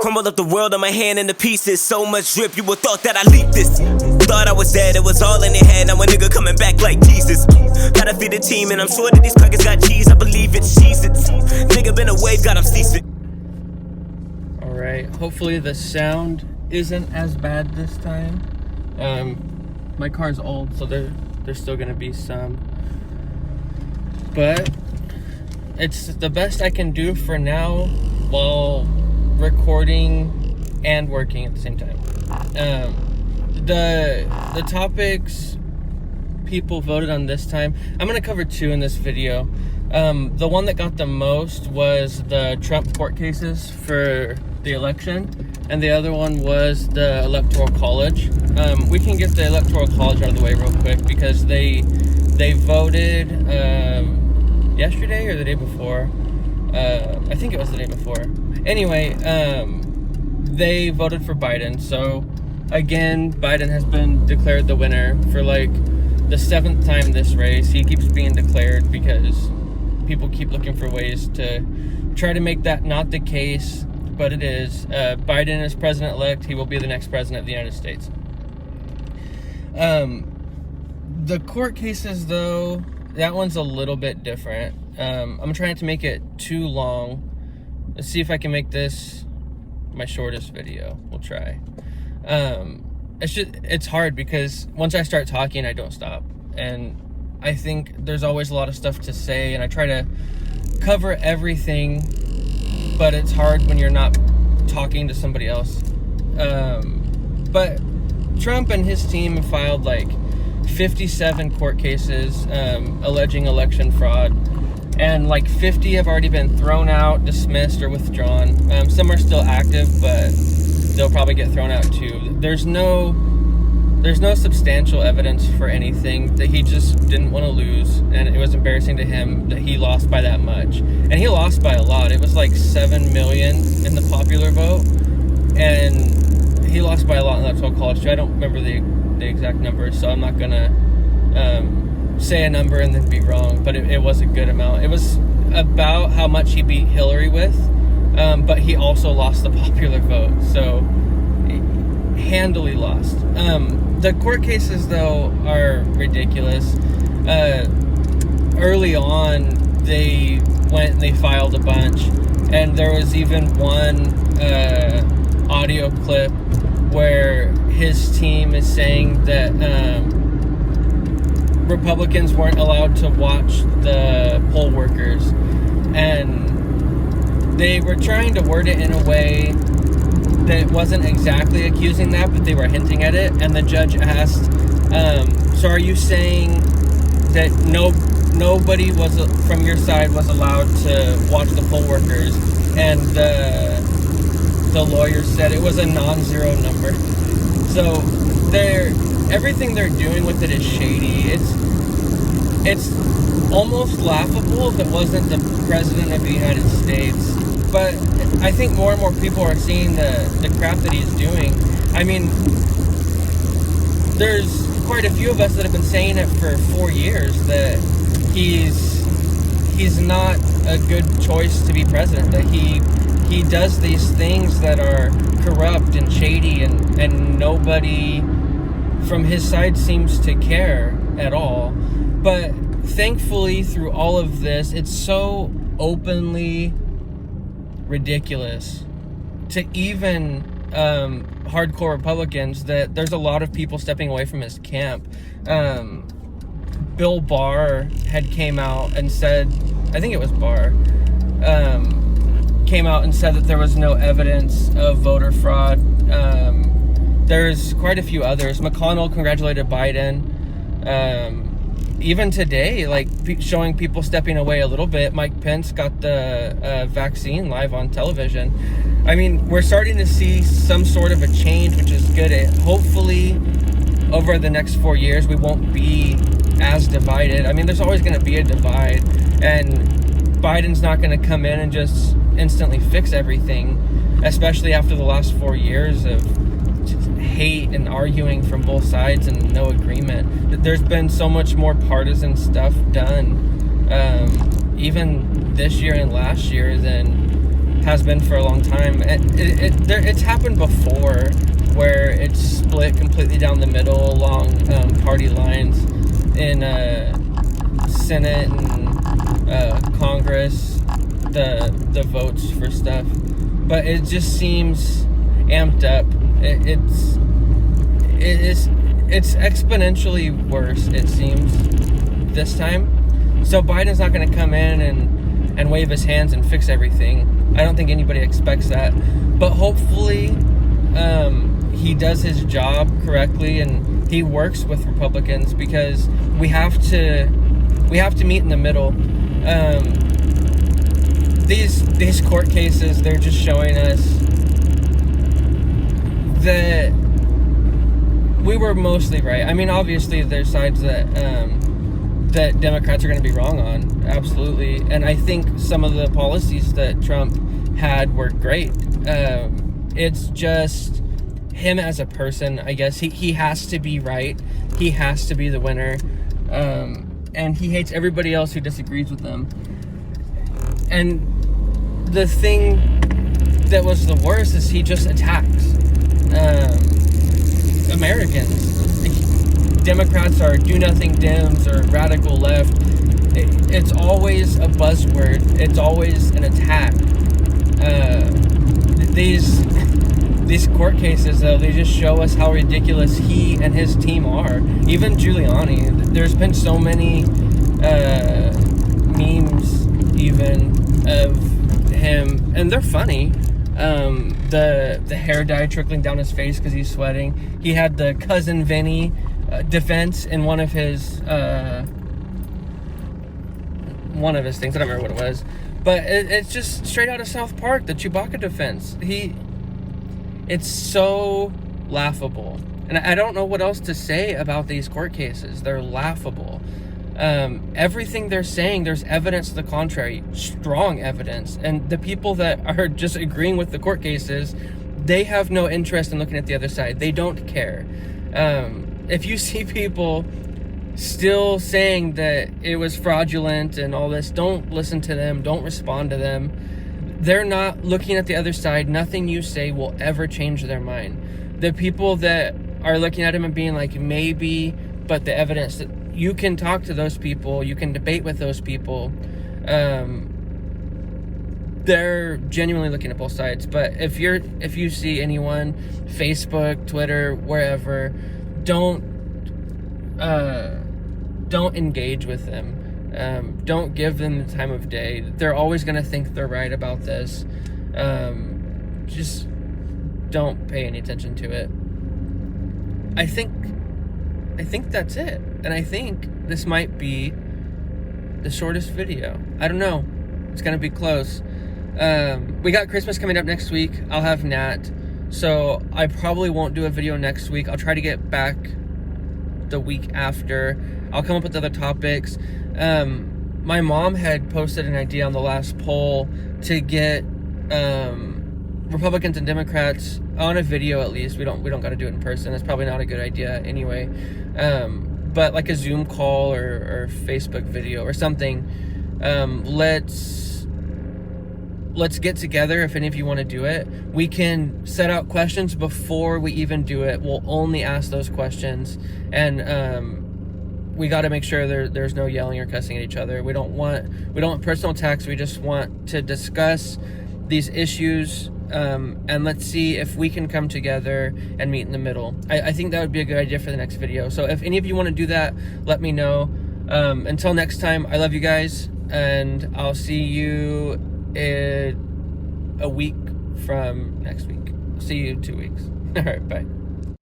Crumbled up the world on my hand into pieces. So much drip, you would thought that I leaked this. Thought I was dead, it was all in their head. Now a nigga coming back like Jesus. Gotta feed the team, and I'm sure that these crackers got cheese. I believe it's Jesus. Nigga been away, got him seasick. Alright, hopefully the sound isn't as bad this time. My car's old, so there's still gonna be some. But it's the best I can do for now while recording and working at the same time. The topics people voted on this time, I'm gonna cover two in this video. The one that got the most was the Trump court cases for the election, and the other one was the Electoral College. We can get the Electoral College out of the way real quick because they voted yesterday or the day before. I think it was the day before. Anyway, they voted for Biden. So again, Biden has been declared the winner for like the 7th time in this race. He keeps being declared because people keep looking for ways to try to make that not the case, but it is. Biden is president-elect. He will be the next president of the United States. The court cases, though, that one's a little bit different. I'm trying to make it too long. Let's see if I can make this my shortest video. We'll try. It's hard because once I start talking, I don't stop. And I think there's always a lot of stuff to say, and I try to cover everything, but it's hard when you're not talking to somebody else. But Trump and his team have filed like 57 court cases alleging election fraud, and like 50 have already been thrown out, dismissed, or withdrawn. Some are still active, but they'll probably get thrown out too. There's no substantial evidence for anything, that he just didn't want to lose, and it was embarrassing to him that he lost by that much. And he lost by a lot. It was like 7 million in the popular vote, and he lost by a lot in the Electoral College too. I don't remember the exact numbers, so I'm not gonna say a number and then be wrong, but it was a good amount. It was about how much he beat Hillary with, but he also lost the popular vote, so handily lost. The court cases, though, are ridiculous. Early on, they went and they filed a bunch, and there was even one audio clip where his team is saying that Republicans weren't allowed to watch the poll workers, and they were trying to word it in a way that wasn't exactly accusing that, but they were hinting at it. And the judge asked, so are you saying that nobody was from your side was allowed to watch the poll workers? And the lawyer said it was a non-zero number. So everything they're doing with it is shady. It's almost laughable if it wasn't the president of the United States. But I think more and more people are seeing the crap that he's doing. I mean, there's quite a few of us that have been saying it for 4 years, that he's not a good choice to be president, that he does these things that are corrupt and shady, and nobody from his side seems to care at all. But thankfully, through all of this, it's so openly ridiculous to even hardcore Republicans that there's a lot of people stepping away from his camp. Bill Barr had came out and said, I think it was Barr, came out and said that there was no evidence of voter fraud. There's quite a few others. McConnell congratulated Biden. Even today, like showing people stepping away a little bit. Mike Pence got the vaccine live on television. I mean, we're starting to see some sort of a change, which is good. Hopefully, over the next 4 years, we won't be as divided. I mean, there's always going to be a divide, and Biden's not going to come in and just instantly fix everything, especially after the last 4 years of hate and arguing from both sides and no agreement. There's been so much more partisan stuff done, even this year and last year, than has been for a long time. It's happened before where it's split completely down the middle along party lines in Senate and Congress, the votes for stuff. But it just seems amped up. It's exponentially worse, it seems, this time. So Biden's not going to come in and wave his hands and fix everything. I don't think anybody expects that. But hopefully he does his job correctly and he works with Republicans, because we have to meet in the middle. These court cases, they're just showing us that we were mostly right. I mean, obviously there's sides that Democrats are going to be wrong on, absolutely. And I think some of the policies that Trump had were great. It's just him as a person, I guess. He has to be right. He has to be the winner. And he hates everybody else who disagrees with him. And the thing that was the worst is he just attacks Americans. Democrats are do-nothing Dems or radical left. It's always a buzzword. It's always an attack. These court cases, though, they just show us how ridiculous he and his team are. Even Giuliani. There's been so many memes, even, of him, and they're funny. The hair dye trickling down his face because he's sweating. He had the Cousin Vinny defense in one of his things. I don't remember what it was, but it's just straight out of South Park, the Chewbacca defense. It's so laughable, and I don't know what else to say about these court cases. They're laughable. Everything they're saying, there's evidence to the contrary, strong evidence, and the people that are just agreeing with the court cases, they have no interest in looking at the other side. They don't care. If you see people still saying that it was fraudulent and all this, don't listen to them, don't respond to them. They're not looking at the other side. Nothing you say will ever change their mind. The people that are looking at him and being like, maybe, but the evidence, that you can talk to those people, you can debate with those people. They're genuinely looking at both sides. But if you see anyone, Facebook, Twitter, wherever, don't engage with them. Don't give them the time of day. They're always going to think they're right about this. Just don't pay any attention to it. I think that's it. And I think this might be the shortest video. I don't know. It's going to be close. We got Christmas coming up next week. I'll have Nat. So I probably won't do a video next week. I'll try to get back the week after. I'll come up with other topics. My mom had posted an idea on the last poll to get Republicans and Democrats on a video, at least. We don't got to do it in person. That's probably not a good idea anyway. But like a Zoom call or Facebook video or something. Let's get together if any of you want to do it. We can set out questions before we even do it. We'll only ask those questions, and we got to make sure there's no yelling or cussing at each other. We don't want personal attacks. We just want to discuss these issues, and let's see if we can come together and meet in the middle. I think that would be a good idea for the next video. So if any of you want to do that, let me know. Until next time, I love you guys, and I'll see you in a week from next week. See you in 2 weeks. All right, bye.